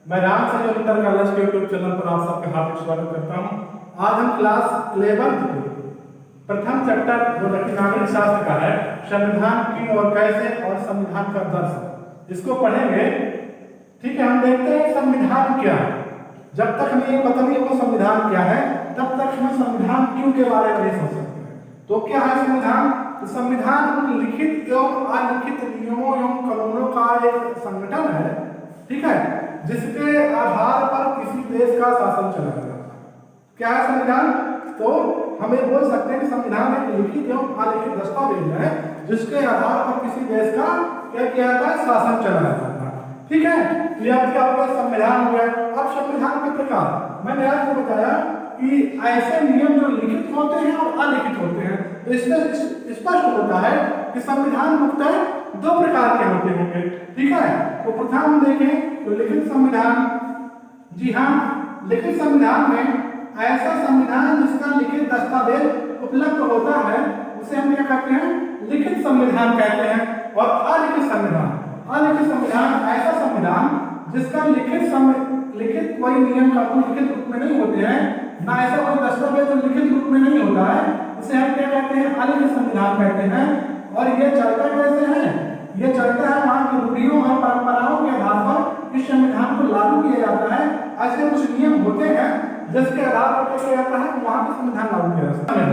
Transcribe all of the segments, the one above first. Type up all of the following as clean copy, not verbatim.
मैं राम से inter college के यूट्यूब चैनल पर आप सबका हार्दिक स्वागत करता हूं। आज हम क्लास 11th के प्रथम चैप्टर जो नागरिक शास्त्र का है, संविधान क्यों और कैसे और संविधान का दर्शन, इसको पढ़ेंगे। ठीक है, हम देखते हैं संविधान क्या है। जब तक हमें ये पता नहीं होगा संविधान क्या है, तब तक हम संविधान क्यों के बारे में नहीं सोच सकते हैं। तो क्या है संविधान? तो संविधान उन लिखित एवं अलिखित नियमों एवं कानूनों का एक संगठन है, ठीक है, जिसके आधार पर किसी देश का शासन चला जाता है। क्या है संविधान? तो हमें बोल सकते हैं कि संविधान एक लिखित एवं अलिखित दस्तावेज है जिसके आधार पर किसी देश का क्या किया जाता है, शासन चला जाता है। ठीक है, यह क्या हो गया, संविधान हो गया। अब संविधान के प्रकार मैंने आपको बताया कि ऐसे नियम जो लिखित होते हैं और अलिखित होते हैं। तो इसमें स्पष्ट होता है कि संविधान मुख्यतः दो प्रकार के होते होंगे। ठीक है, तो प्रथम हम देखें तो लिखित संविधान। जी हाँ, लिखित संविधान में ऐसा संविधान जिसका लिखित दस्तावेज उपलब्ध होता है उसे हम क्या कहते हैं, लिखित संविधान कहते हैं। और अलिखित संविधान, अलिखित संविधान ऐसा संविधान जिसका लिखित कोई नियम कानून लिखित रूप में नहीं होते हैं, ना ऐसा कोई दस्तावेज जो लिखित रूप में नहीं होता है, उसे हम क्या कहते हैं, अलिखित संविधान कहते हैं। और ये चलता कैसे है? ये चलता है वहां की रूढ़ियों और परंपराओं के आधार पर इस संविधान को लागू किया जाता है। ऐसे कुछ नियम होते हैं जिसके आधार पर क्या किया जाता है, वहां पर संविधान लागू किया जाता है।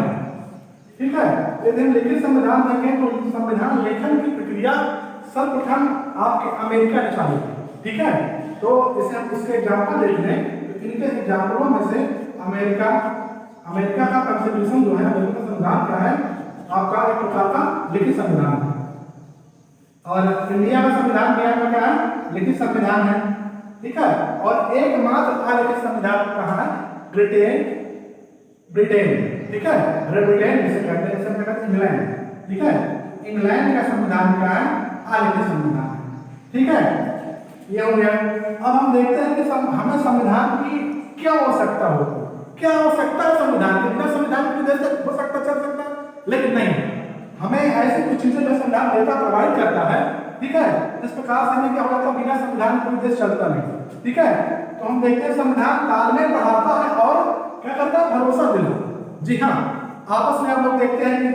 ठीक है, यदि हम लिखित संविधान देखें तो संविधान लेखन की प्रक्रिया सर्वप्रथम आपके अमेरिका ने चालू की। ठीक है, तो इसे हम इसके एग्जाम्पल देख लें तो इनके एग्जाम्पलों में से अमेरिका का कॉन्स्टिट्यूशन जो है, अमेरिका संविधान क्या है, आपका एक प्रकार का लिखित संविधान है। और इंडिया का संविधान क्या है, लिखित संविधान है। ठीक है, और एकमात्र अलिखित संविधान कहाँ है, ब्रिटेन। ठीक है, ब्रिटेन जिसे कहते हैं, इसे कहते हैं इंग्लैंड। ठीक है, इंग्लैंड का संविधान क्या है, अलिखित संविधान है। ठीक है, ये हो गया। अब हम देखते हैं कि हमें संविधान की क्या आवश्यकता हो, क्या आवश्यकता है संविधान की। बिना संविधान के देश हो सकता, चल सकता, लेकिन नहीं, हमें ऐसी कुछ चीजें जो संविधान देता प्रोवाइड करता है। ठीक है, इस प्रकार से हमें क्या होता है, बिना संविधान कोई देश चलता नहीं। ठीक है, तो हम देखते हैं संविधान तालमेल बढ़ाता है और क्या करता है, भरोसा दिलाता। जी हाँ, आपस में हम लोग देखते हैं कि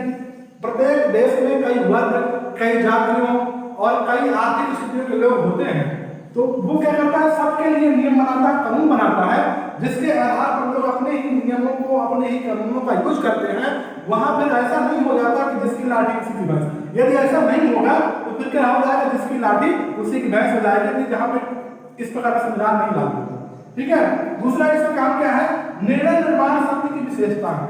प्रत्येक देश में कई वर्ग, कई जातियों और कई आर्थिक स्थितियों के लोग होते हैं। तो वो क्या करता है, सबके लिए नियम बनाता है, कानून बनाता है, जिसके आधार पर लोग अपने ही नियमों को, अपने ही कानूनों का यूज करते हैं। वहां फिर ऐसा नहीं हो जाता कि जिसकी लाठी उसी की भैंस। यदि ऐसा नहीं होगा तो फिर क्या हो जाएगा, जिसकी लाठी उसी की भैंस हो जाएगी, जहां पे इस प्रकार का संविधान नहीं लागू होगा। ठीक है, दूसरा इसका काम क्या है, निर्णय निर्माण शक्ति की विशेषता है।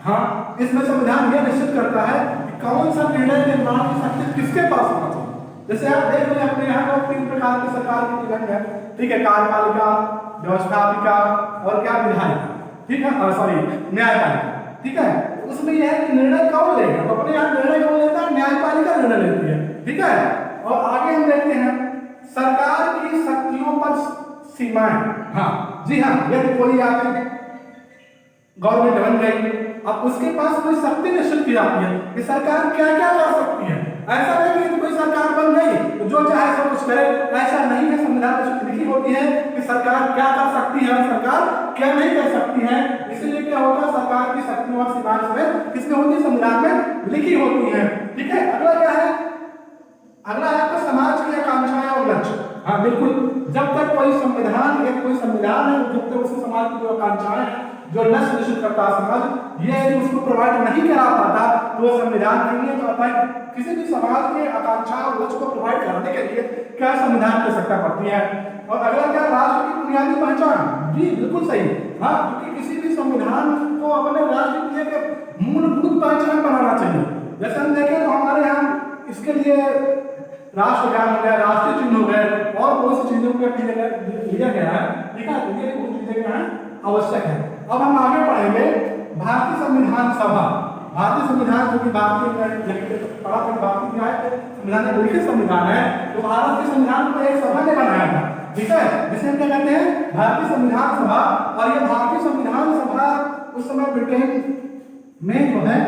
हाँ, इसमें संविधान यह निश्चित करता है कि कौन सा निर्णय निर्माण की शक्ति किसके पास होना चाहिए। जैसे आप देख रहे हैं अपने यहाँ तो 3 प्रकार की सरकार की निगम है। ठीक है, कार्यपालिका, व्यवस्थापिका और क्या, विधायिका। ठीक है, सॉरी, न्यायपालिका। ठीक है, उसमें यह है कि निर्णय कौन लेगा, तो अपने यहाँ निर्णय कौन लेता है, न्यायपालिका निर्णय लेती है। ठीक है, और आगे हम देखते हैं सरकार की शक्तियों पर सीमाएं। हाँ जी हाँ, यदि कोई आके गवर्नमेंट बन गई, अब उसके पास कोई शक्ति निश्चित की जाती है कि सरकार क्या क्या कर सकती है। ऐसा नहीं कि कोई सरकार बन गई तो जो चाहे सब कुछ करे, ऐसा नहीं है। संविधान में लिखी होती है कि सरकार क्या कर सकती है, सरकार क्या नहीं कर सकती है। इसलिए क्या होता है, सरकार की शक्तियों और सीमाएं किसमें होती है, संविधान में लिखी होती है। ठीक है, अगला क्या है, अगला है आपका समाज की आकांक्षाएं और लक्ष्य। हाँ बिल्कुल, जब तक कोई संविधान है, जब तक उसके समाज की जो आकांक्षाएं हैं, जो लक्ष्य निश्चित करता है समाज, ये यदि उसको प्रोवाइड नहीं करा पाता तो वो संविधान नहीं है। तो अतः किसी भी समाज के आकांक्षा और लक्ष्य को प्रोवाइड करने के लिए क्या संविधान की आवश्यकता पड़ती है। और अगला क्या, राष्ट्र की बुनियादी पहचान। जी बिल्कुल सही। हाँ, क्योंकि किसी भी संविधान को अपने राष्ट्र की मूलभूत पहचान बनाना चाहिए। जैसे हम देखें तो हमारे यहाँ इसके लिए राष्ट्रगान हो गया, राष्ट्रीय चिन्ह हो गए और बहुत सी चीजों को लिया गया है। ठीक है, तो ये कुछ चीजें क्या है, आवश्यक है। अब हम आगे पढ़ेंगे भारतीय संविधान सभा। भारतीय संविधान जो कि भारतीय क्या है, संविधान एक लिखित संविधान है। तो भारत के संविधान को एक सभा ने बनाया था। ठीक है, जिसे हम क्या कहते हैं, भारतीय संविधान सभा। और ये भारतीय संविधान सभा उस समय ब्रिटेन में जो है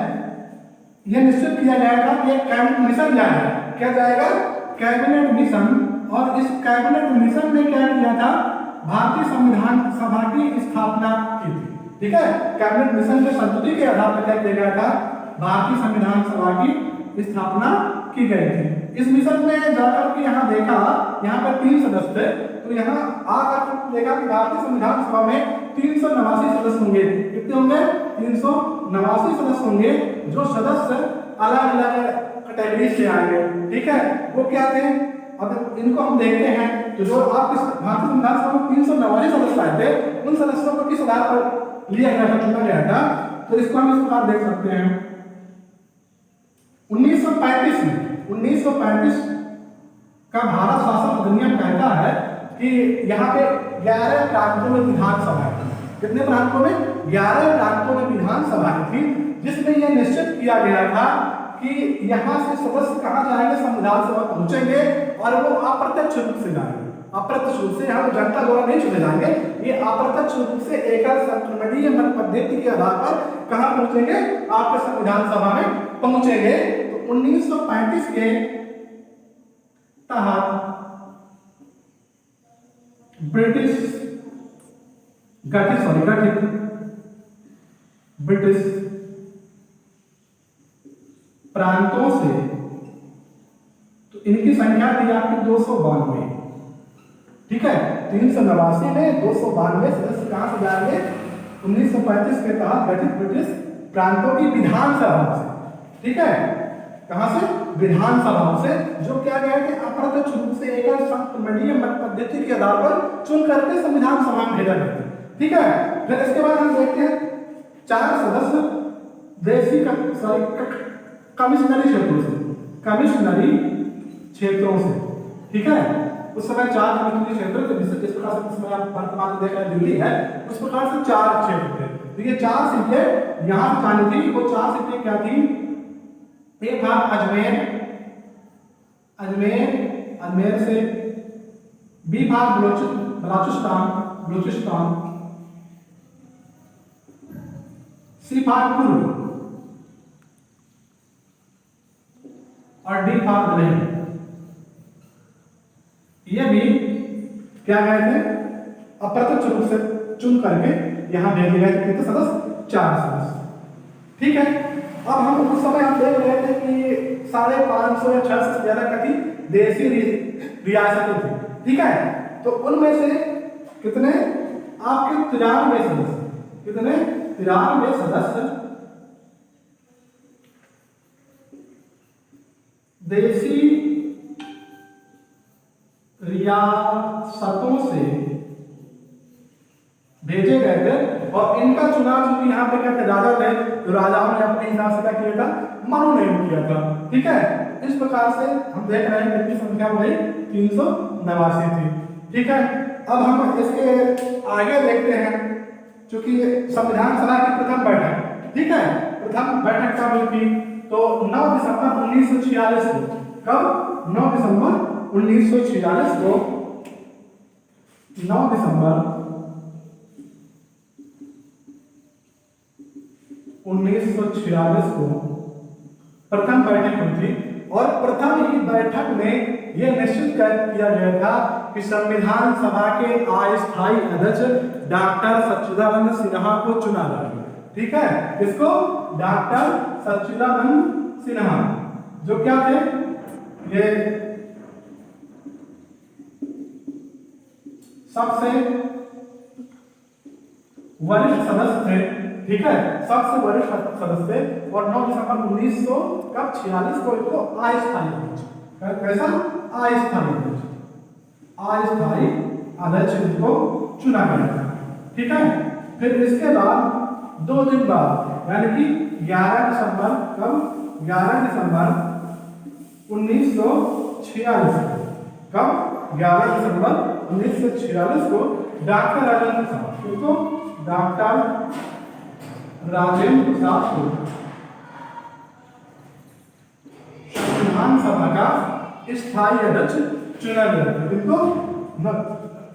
यह निश्चित किया गया था कि एक कैबिनेट मिशन जाएगा। क्या जाएगा, कैबिनेट मिशन। और इस कैबिनेट मिशन ने क्या किया था, भारतीय संविधान सभा की स्थापना की थी। ठीक है, कैबिनेट मिशन के संस्तुति के आधार पर क्या किया गया था, भारतीय संविधान सभा की स्थापना की गई थी। इस मिशन में जाकर के यहाँ देखा, यहाँ पर 3 सदस्य थे, तो यहाँ आकर देखा कि भारतीय संविधान सभा में 389 सदस्य होंगे। कितने होंगे? 389 सदस्य होंगे, जो सदस्य अलग अलग कैटेगरी से आएंगे। ठीक है, वो क्या थे, अब इनको हम देखते हैं। तो जो आपके भारतीय संविधान सभा में 389 सदस्य आए थे, उन सदस्यों को किस आधार पर लिया गया था, चुना गया था, तो इसको हम इस प्रकार देख सकते हैं। 1935 का भारत शासन अधिनियम कहता है कि यहाँ पे 11 प्रांतों में विधानसभा है। कितने प्रांतों में? 11 प्रांतों में विधानसभा थी, जिसमें यह निश्चित किया गया था कि यहाँ से सदस्य कहाँ जाएंगे, संविधान सभा पहुंचेंगे और वो अप्रत्यक्ष रूप से जाएंगे। अप्रत्यक्ष रूप से, यहाँ जनता द्वारा नहीं चुने जाएंगे, ये अप्रत्यक्ष रूप से एकल संक्रमणीय मत पद्धति के आधार पर कहाँ पहुंचेंगे, आपके संविधान सभा में पहुंचेंगे। तो 1935 के तहत गठित ब्रिटिश प्रांतों से, तो इनकी संख्या थी आपकी 292। ठीक है, 389 में 292 सदस्य कहां से जाएंगे, 1935 के तहत गठित ब्रिटिश प्रांतों की विधानसभा से। ठीक है, कहां से? विधानसभा से, जो क्या गया कि अप्रत्यक्ष रूप से एकल संक्रमणीय मत पद्धति के आधार पर चुन करके संविधान सभा में भेजा गया। ठीक है, फिर इसके बाद हम देखते हैं 4 सदस्य देशी कमिश्नरी क्षेत्रों से। ठीक है, उस समय 4 कमिश्नरी क्षेत्र थे, जिस प्रकार से इसमें आप वर्तमान में देख रहे हैं दिल्ली है, उस प्रकार से 4 क्षेत्र थे। तो ये 4 सीटें यहाँ से जानी थी। वो 4 सीटें क्या थी? एक था अजमेर से, बी भाग बलूचिस्तान, सी भाग पूर्व और डी भाग दक्षिण। ये भी क्या गए थे, अप्रत्यक्ष रूप से चुन करके यहां भेजे गए थे। कितने सदस्य? 4 सदस्य। ठीक है, अब हम उस समय हम देख रहे थे कि 550 या 600 से ज्यादा कथी देशी रियासतें थी। ठीक है, तो उनमें से कितने आपके 93 सदस्य, कितने 93 सदस्य देशी रियासतों से भेजे गए थे और इनका चुनाव चूंकि यहाँ पे क्या थे, राजा थे, तो राजाओं ने अपने हिसाब से क्या किया था, मनोनयन किया था। ठीक है, इस प्रकार से हम देख रहे हैं कि संख्या वही 389 थी। ठीक है, अब हम इसके आगे देखते हैं, चूंकि संविधान सभा की प्रथम बैठक, ठीक है, प्रथम बैठक कब हुई थी, तो 9 दिसंबर 1946 को। कब? 9 दिसंबर 1946 को। 9 दिसंबर 1946 को प्रथम बैठक हुई थी और प्रथम ही बैठक में यह निश्चित किया गया था कि संविधान सभा के अस्थायी अध्यक्ष डॉक्टर सच्चिदानंद सिन्हा को चुना जाएगा। ठीक है, किसको? डॉक्टर सच्चिदानंद सिन्हा, जो क्या थे, ये सबसे वरिष्ठ सदस्य थे। ठीक है, सबसे वरिष्ठ सदस्य थे और 9 दिसंबर 1946 को इनको अस्थायी अध्यक्ष, कैसा? अस्थायी अध्यक्ष इनको चुना गया था। ठीक है, फिर इसके बाद 2 दिन बाद यानी कि 11 दिसंबर, कब? 11 दिसंबर 1946 कब? 11 दिसंबर 1946 को डॉक्टर राजेंद्र प्रसाद, किसको? डॉक्टर राजेंद्र प्रसाद को संविधान सभा का स्थायी अध्यक्ष चुना गया था। किसको?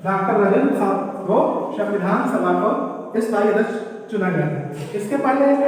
डॉक्टर राजेंद्र प्रसाद को संविधान सभा को स्थायी अध्यक्ष चुना गया था। इसके पहले एक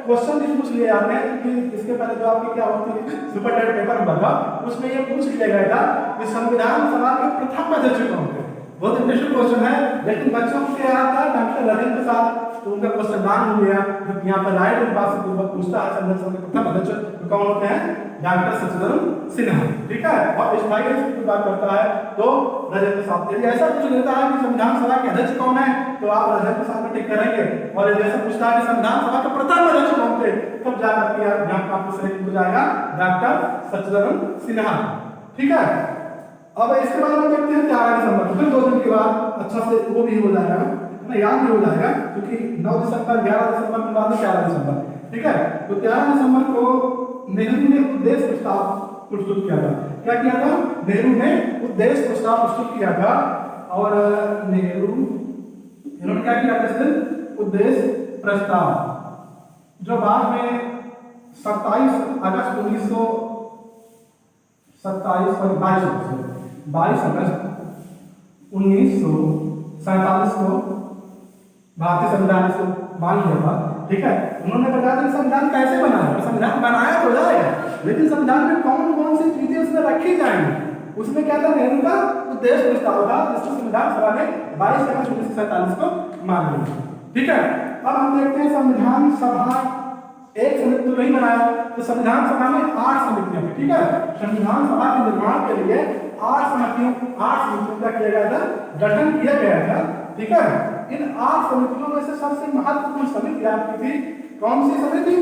क्वेश्चन भी पूछ लिया जाते हैं कि इसके पहले जो आपकी क्या होती है सुपरटेंडेंट पेपर में था, उसमें यह पूछ लिया गया था कि संविधान सभा के प्रथम अध्यक्ष कौन थे। बहुत इंटरेस्टिंग क्वेश्चन है, लेकिन बच्चों को क्या आता है डॉक्टर राजेंद्र प्रसाद, तो उनका क्वेश्चन डाउन हो गया। तो यहाँ पर राइट पास पूर्वक पूछता है संरक्षण के प्रथम अध्यक्ष कौन होते हैं? डॉक्टर सच्चिदानंद सिन्हा। ठीक है, और स्थायी की बात करता है तो राजेंद्र प्रसाद। यदि ऐसा पूछ लेता है कि संविधान सभा के अध्यक्ष कौन है, तो आप राजेंद्र प्रसाद को टिक करेंगे। और यदि ऐसा पूछता है कि संविधान सभा के प्रथम अध्यक्ष कौन थे, तब जाकर के यहाँ आपको सही हो जाएगा डॉक्टर सच्चिदानंद सिन्हा। ठीक है, अब इसके बाद हम देखते हैं 11 दिसंबर, फिर 2 दिन के बाद अच्छा से वो भी हो जाएगा ना, याद भी हो जाएगा, क्योंकि 9 दिसंबर 11 दिसंबर के बाद 11 दिसंबर। ठीक है, तो 11 दिसंबर को नेहरू ने उद्देश्य प्रस्ताव प्रस्तुत किया था। क्या किया था? नेहरू ने उद्देश्य प्रस्ताव प्रस्तुत किया था। और इन्होंने क्या किया था इस दिन? उद्देश्य प्रस्ताव, जो बाद में 27 अगस्त 22 अगस्त 1947 को भारतीय संविधान को मान लिया था। ठीक है, उन्होंने बताया कि संविधान कैसे बनाया, संविधान बनाया तो जाएगा, लेकिन संविधान में कौन कौन सी चीजें उसमें रखी जाएंगी। उसमें क्या था? नेहरू का उद्देश्य प्रस्ताव था, जिसको संविधान सभा ने 22 अगस्त 1947 को मान लिया। ठीक है, अब हम देखते हैं संविधान सभा एक समिति तो नहीं बनाया, तो संविधान सभा में 8 समितियां थी। ठीक है, संविधान सभा के निर्माण के लिए 8 समितियों का किया गया था, गठन किया गया था। ठीक है, इन 8 समितियों में से सबसे महत्वपूर्ण समिति आपकी थी कौन सी समिति?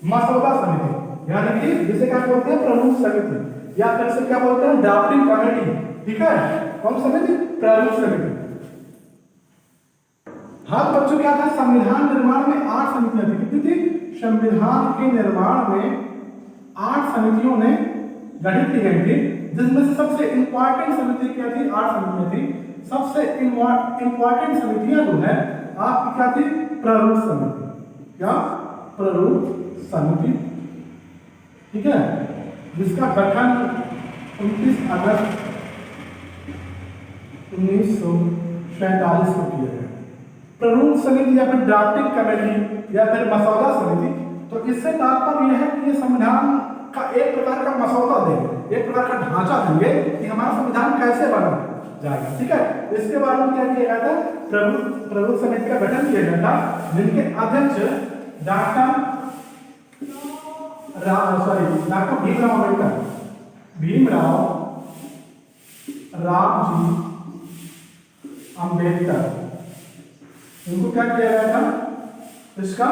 मसौदा समिति, यानी कि जिसे क्या बोलते हैं? प्रमुख समिति, या फिर से क्या बोलते हैं? Drafting committee. ठीक है, कौन समिति? प्रमुख समिति। हाँ बच्चों, क्या था? संविधान निर्माण में 8 समितियां थी। कितनी थी? संविधान के निर्माण में 8 समितियों ने गठित की गई थी, जिसमें से सबसे इंपॉर्टेंट समिति क्या थी? 8 समितियां थी। सबसे इंपॉर्टेंट समितियां जो है आपकी क्या थी? प्रारूप समिति। क्या? प्रारूप समिति। ठीक है, जिसका गठन 29 अगस्त 1947 को किया गया। प्रारूप समिति या फिर ड्राफ्टिंग कमेटी या फिर मसौदा समिति, तो इससे तात्पर्य यह है कि ये संविधान का एक प्रकार का मसौदा देंगे, एक प्रकार का ढांचा देंगे कि हमारा संविधान कैसे बना जाएगा। ठीक है, इसके बारे में क्या किया गया था? प्रारूप समिति का गठन किया गया था, जिनके अध्यक्ष डॉक्टर भीमराव रामजी अंबेडकर, उनको क्या किया गया था? इसका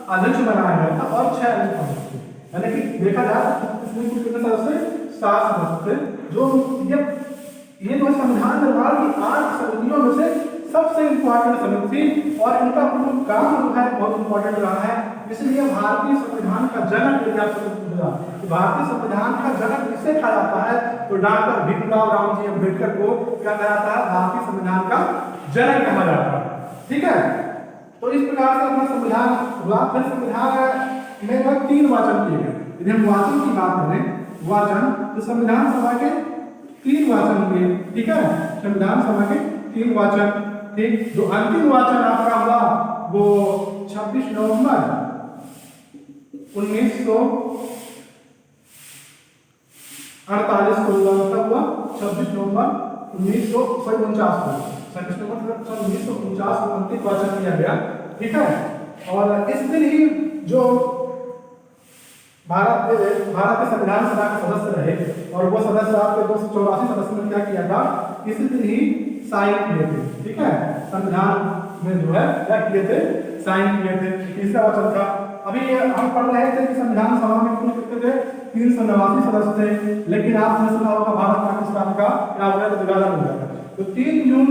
अध्यक्ष बनाया गया था। और 6 सदस्य, यानी कि देखा जाए इसमें कुल कितने सदस्य? 7 सदस्य थे। जो ये जो संविधान निर्माण की 8 समितियों में से सबसे इंपॉर्टेंट समिति थी, और इनका प्रमुख काम जो है बहुत इंपॉर्टेंट रहा है। इसलिए भारतीय संविधान का जनक, भारतीय संविधान का जनक किसे कहा जाता है? तो डॉक्टर भीमराव रामजी अंबेडकर को क्या कहा जाता है? भारतीय संविधान का जनक कहा जाता है। ठीक है, तो इस प्रकार से अपना संविधान हुआ। फिर संविधान में 3 वाचन किए गए। यदि हम वाचन की बात करें, वाचन, तो संविधान सभा के 3 वाचन हुए। ठीक है, संविधान सभा के 3 वाचन। ठीक, जो अंतिम वाचन आपका हुआ वो 26 नवंबर 1948 को हुआ। 26 नवंबर 1949 को अंतिम वाचन किया गया। ठीक है, और इस दिन ही जो भारत के संविधान सभा के सदस्य रहे, और वो सदस्य आपके 284 सदस्यों ने क्या किया था? इसी दिन ही साइन किए थे। ठीक है, संविधान में जो है क्या किए थे? साइन किए थे। तीसरा वचन था। अभी हम पढ़ रहे थे कि संविधान सभा में कुल कितने थे? 389 सदस्य थे, लेकिन आपने सुना होगा भारत पाकिस्तान का क्या हो गया? विभाजन हो गया। तो 3 जून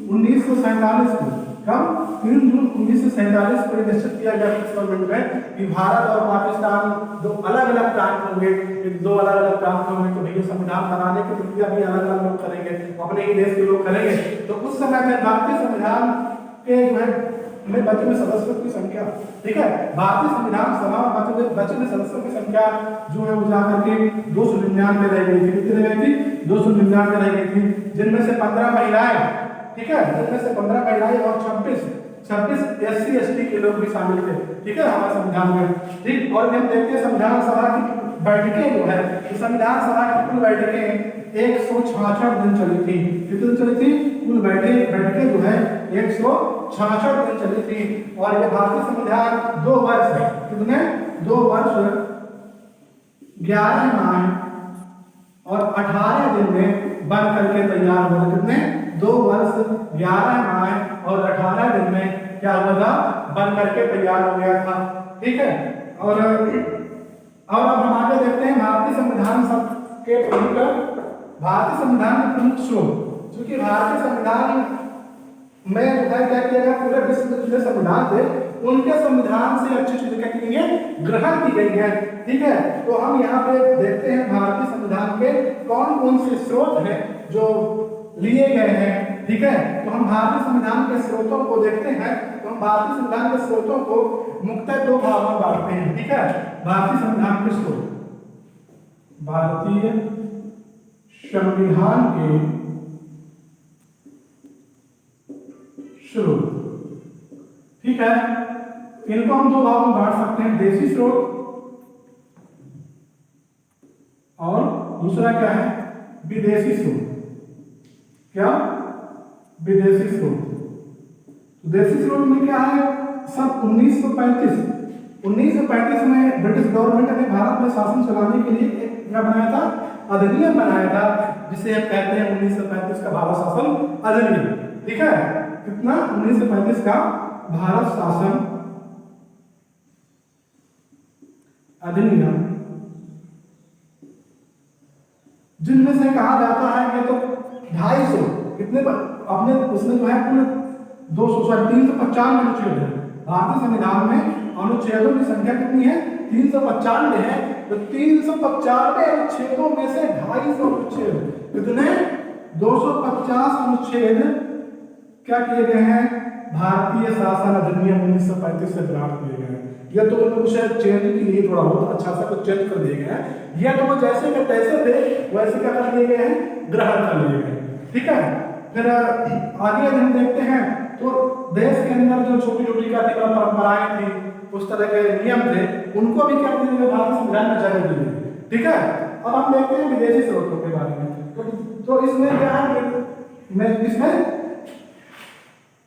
1947 को, कब? 3 जून 1947 को निश्चित किया गया गवर्नमेंट में कि भारत और पाकिस्तान दो अलग अलग प्रांत होंगे। दो अलग अलग प्रांत होंगे तो भैया संविधान बनाने की प्रक्रिया भी अलग अलग लोग करेंगे, अपने ही देश के लोग करेंगे। तो उस समय में भारतीय संविधान के जो है में बचे हुए सदस्यों की संख्या, ठीक है, भारतीय संविधान सभा में बचे हुए सदस्यों की संख्या जो है वो जाकर के 299 रह गई थी। कितनी रह गई थी? 299 रह गई थी, जिनमें से 15 महिलाएं, ठीक है, जिनमें से 15 महिलाएं और 26 26 SC ST के लोग भी शामिल थे, ठीक है, हमारे संविधान में। ठीक, और हम देखते हैं संविधान सभा की बैठकें जो है, संविधान सभा की कुल बैठकें 166 दिन चली थी। कितने दिन चली थी? कुल बैठकें जो है 166 दिन चली थी। और ये भारतीय संविधान 2 वर्ष, कितने? 2 वर्ष 11 माह और 18 दिन में बन करके तैयार हुआ। कितने? 2 वर्ष 11 माह और 18 दिन में क्या हुआ था? बन करके तैयार हो गया था। ठीक है, और अब हम आगे देखते हैं भारतीय संविधान के प्रमुख, भारतीय संविधान के प्रमुख स्रोत। क्योंकि भारतीय संविधान में जो है क्या किया गया, पूरे विश्व में जितने संविधान थे उनके संविधान से अच्छी चीजें क्या की गई है, ग्रहण की गई है। ठीक है, तो हम यहाँ पे देखते हैं भारतीय संविधान के कौन कौन से स्रोत हैं जो लिए गए हैं। ठीक है, तो हम भारतीय संविधान के स्रोतों को देखते हैं। तो हम भारतीय संविधान के स्रोतों को मुख्यतः 2 भागों में बांटते हैं। ठीक है, भारतीय संविधान के स्रोत, भारतीय संविधान के स्रोत। ठीक है, इनको हम 2 भागों में बांट सकते हैं, देशी स्रोत और दूसरा क्या है, विदेशी स्रोत। क्या? विदेशी स्रोत। देशी स्रोत में क्या है, सब 1935 में ब्रिटिश गवर्नमेंट ने भारत में शासन चलाने के लिए एक क्या बनाया था, अधिनियम बनाया था, जिसे हम कहते हैं 1935 का भारत शासन अधिनियम। ठीक है, कितना? 1935 का भारत शासन अधिनियम, जिनमें से कहा जाता है कि तो 250 कितने अपने उसमें जो है कुल 395 अनुच्छेद है। भारतीय संविधान में अनुच्छेदों की संख्या कितनी है? 395 है। तो 395 अनुच्छेदों में से 250 अनुच्छेद, कितने? 250 अनुच्छेद क्या किए गए हैं? भारतीय शासन अधिनियम 1935 से ग्रहण किए गए हैं। यह तो उन्होंने कुछ चेंज किए, थोड़ा बहुत अच्छा सा कुछ चेंज कर दिए गए हैं। यह तो वो जैसे के तैसे थे वैसे क्या कर दिए गए हैं, ग्रहण कर लिए गए। ठीक है, फिर आगे हम देखते हैं तो देश के अंदर जो छोटी छोटी क्या थी, परंपराएं थी, उस तरह के नियम थे, उनको भी क्या दिए गए, भारतीय संविधान में जगह दी गई। ठीक है, अब हम देखते हैं विदेशी स्रोतों के बारे में। तो इसमें क्या है, इसमें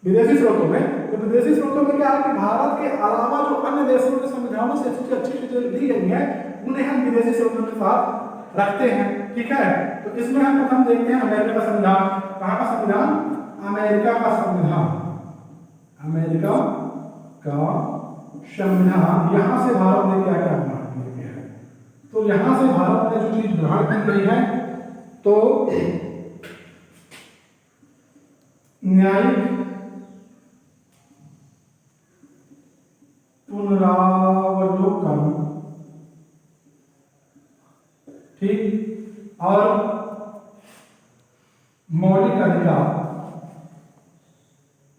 विदेशी स्रोतों में, तो विदेशी स्रोतों में क्या है कि भारत के अलावा जो अन्य देशों के संविधानों से अच्छी चीजें दी गई हैं, उन्हें हम विदेशी स्रोतों के साथ रखते हैं। ठीक है, तो इसमें हम प्रथम देखते हैं अमेरिका का संविधान। कहाँ का संविधान? अमेरिका का संविधान। अमेरिका का संविधान, यहाँ से भारत ने क्या क्या ग्रहण किया है। तो यहाँ से भारत ने जो चीज ग्रहण की गई है, तो न्यायिक पुनरावलोकन, ठीक, और मौलिक अधिकार,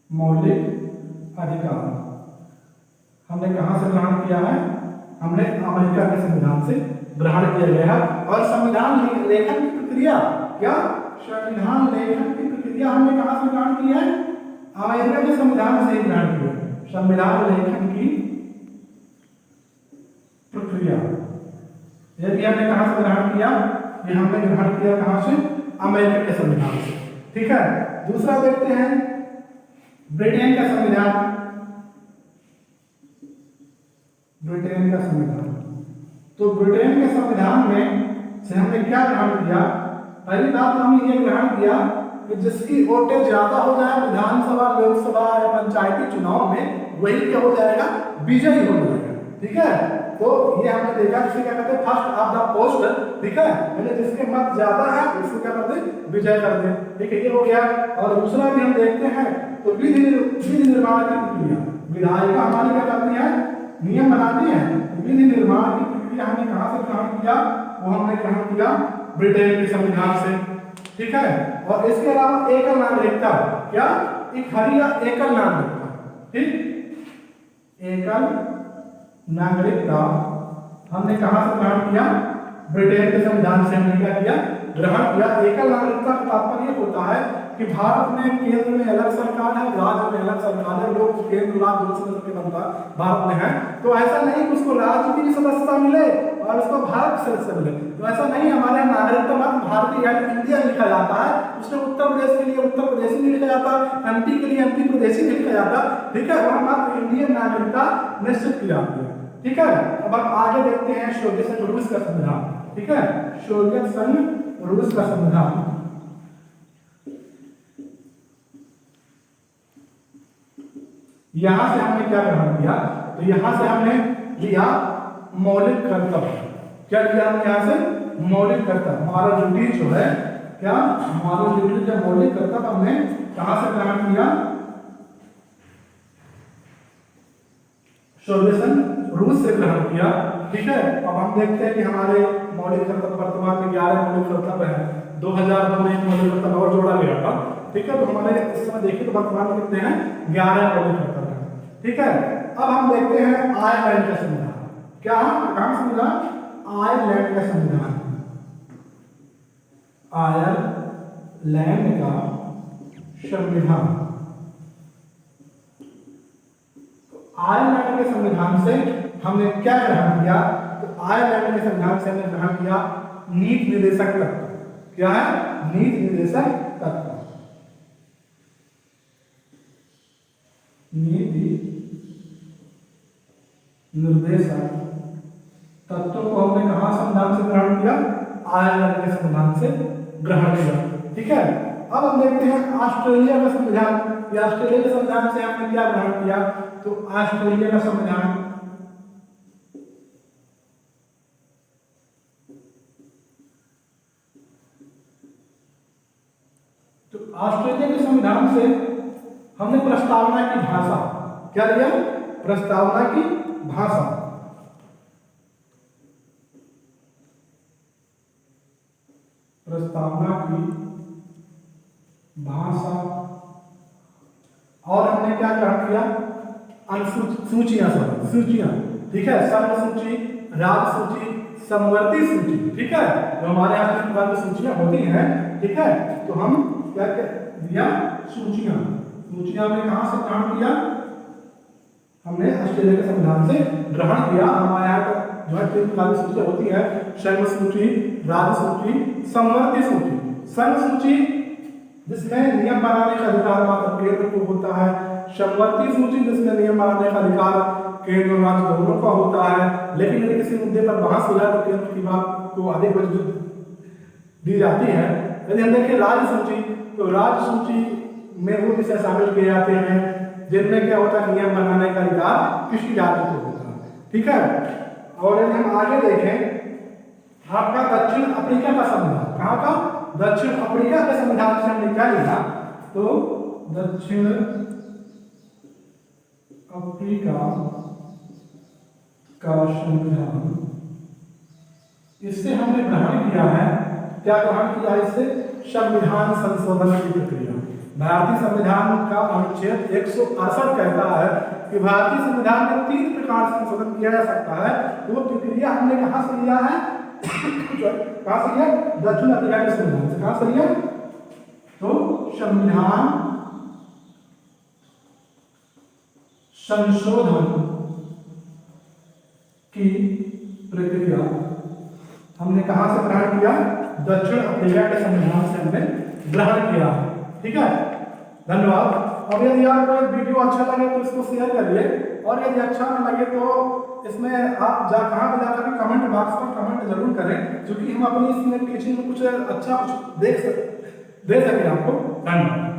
मौलिक अधिकार हमने कहां से ग्रहण किया है? हमने अमेरिका के संविधान से ग्रहण किया गया है। और संविधान लेखन की प्रक्रिया, क्या? संविधान लेखन की प्रक्रिया हमने कहां से ग्रहण की है? अमेरिका के संविधान से ग्रहण किया। संविधान लेखन की प्रक्रिया यदि हमने कहां से ग्रहण किया? ये हमने ग्रहण किया कहां से? अमेरिका के संविधान से। ठीक है, दूसरा देखते हैं ब्रिटेन का संविधान। ब्रिटेन का संविधान, तो ब्रिटेन के संविधान में से हमने क्या ग्रहण किया? पहली बात तो हमने ये ग्रहण किया कि जिसकी वोटें ज्यादा हो जाए विधानसभा, लोकसभा या पंचायती चुनाव में, वही क्या हो जाएगा? विजयी हो जाएगा। ठीक है, तो ये हमने देखा जिसे क्या कहते हैं, फर्स्ट ऑफ द पोस्ट। ठीक है, यानी जिसके मत ज्यादा है उसको क्या करते हैं? विजय करते हैं। ठीक है, ये हो गया। और दूसरा भी हम देखते हैं तो विधि निर्माण की प्रक्रिया, विधायिका हमारी क्या करती है? नियम बनाती है। विधि निर्माण की प्रक्रिया हमने कहां से ग्रहण किया? वो हमने ग्रहण किया ब्रिटेन के संविधान से। ठीक है, और इसके अलावा एकल नागरिकता, क्या? एकल नागरिकता। ठीक, एकल नागरिकता हमने कहां से ग्रहण किया? ब्रिटेन के संविधान से हमने क्या किया? ग्रहण किया। एकल नागरिकता का तात्पर्य होता है कि भारत में केंद्र में अलग सरकार है, राज्य में अलग सरकार है, लोग केंद्र राज्य दोनों सदस्य के बनता भारत में है। तो ऐसा नहीं कि उसको राज्य की भी सदस्यता मिले और उसको भारत की सदस्यता मिले, तो ऐसा नहीं। हमारे यहाँ नागरिकता मात्र भारतीय यानी इंडियन लिखा जाता है, उसमें उत्तर प्रदेश के लिए उत्तर प्रदेशी नहीं लिखा जाता, एमपी के लिए एमपी प्रदेशी नहीं लिखा जाता, ठीक है। वहाँ मात्र इंडियन नागरिकता निश्चित की जाती है, ठीक है। अब हम आगे देखते हैं सोवियत संघ रूस का संविधान, ठीक है। सोवियत संघ रूस का संविधान, यहां से हमने क्या ग्रहण किया, तो यहां से हमने लिया मौलिक कर्तव्य। क्या लिया हमने यहां से? मौलिक कर्तव्य, हमारा ड्यूटी जो है, क्या हमारा ड्यूटी जो मौलिक कर्तव्य हमने कहां से ग्रहण किया? सोवियत संघ रूस से ग्रहण किया, ठीक है। अब हम देखते हैं कि हमारे मौलिक कर्तव्य वर्तमान में 11 मौलिक कर्तव्य है। 2002 में एक मौलिक कर्तव्य और जोड़ा गया था, ठीक है। तो हमारे इस समय देखिए तो वर्तमान में कितने हैं? 11 मौलिक कर्तव्य हैं, ठीक है। अब हम देखते हैं आयरलैंड का संविधान। क्या कहां संविधान? आयरलैंड का संविधान, आयरलैंड का संविधान। आयरलैंड के संविधान से हमने क्या ग्रहण किया? तो आयरलैंड के संविधान से हमने ग्रहण किया नीति निर्देशक तत्व। क्या है? नीति निर्देशक तत्व। नीति निर्देशक तत्वों को हमने कहां संविधान से ग्रहण किया? आयरलैंड के संविधान से ग्रहण किया, ठीक है। अब हम देखते हैं ऑस्ट्रेलिया का संविधान। ऑस्ट्रेलिया के संविधान से हमने क्या ग्रहण किया? तो ऑस्ट्रेलिया का संविधान, तो ऑस्ट्रेलिया के संविधान से हमने प्रस्तावना की भाषा क्या लिया? प्रस्तावना की भाषा। प्रस्तावना की भाषा। और हमने क्या ग्रहण किया? सूचियां, सूचियां, ठीक है। सर्व सूची, राज सूची, समवर्ती सूची, ठीक है। तो हमारे यहाँ तीन प्रकार की सूचियां होती हैं, ठीक है। तो हम क्या दिया? सूचियां। सूचियां हमने कहां से ग्रहण किया? हमने ऑस्ट्रेलिया के संविधान से ग्रहण किया। हमारे यहाँ जो है तीन प्रकार की सूचियां होती है, सर्व सूची, राज सूची, समवर्ती सूची। सर्व सूची जिसमें नियम बनाने का अधिकार मात्र केंद्र को होता है, समवर्ती सूची जिसमें नियम बनाने का अधिकार केंद्र और राज्य दोनों का होता है, लेकिन यदि किसी मुद्दे पर बहस हो जाए तो केंद्र की बात को अधिक वजह दी जाती है। यदि हम देखें राज्य सूची, तो राज्य सूची में वो विषय शामिल किए जाते हैं जिनमें क्या होता है? नियम बनाने का अधिकार किसी राज्य को होता है, ठीक है। और यदि हम आगे देखें आपका दक्षिण अफ्रीका का संविधान, कहाँ का? दक्षिण अफ्रीका के संविधान से हमने क्या लिखा? तो दक्षिण अफ्रीका का संविधान, इससे हमने ग्रहण किया है, क्या ग्रहण किया? इससे संविधान संशोधन की प्रक्रिया। भारतीय संविधान का अनुच्छेद 168 कहता है कि भारतीय संविधान में 3 प्रकार से संशोधन किया जा सकता है। वो प्रक्रिया हमने कहां से लिया है? कहां से लिया? दक्षिण अफ्रीका के संविधान से। कहां से लिया? तो संविधान संशोधन की प्रक्रिया हमने कहां से ग्रहण किया? दक्षिण अफ्रीका के संविधान से हमने ग्रहण किया, ठीक है। धन्यवाद। अब यदि आपको वीडियो अच्छा लगे तो इसको शेयर करिए, और यदि अच्छा न लगे तो इसमें आप कहाँ पर जाकर के कमेंट बॉक्स में कमेंट जरूर करें, क्योंकि हम अपनी इसमें टीचिंग में कुछ अच्छा कुछ दे सकें आपको। धन्यवाद।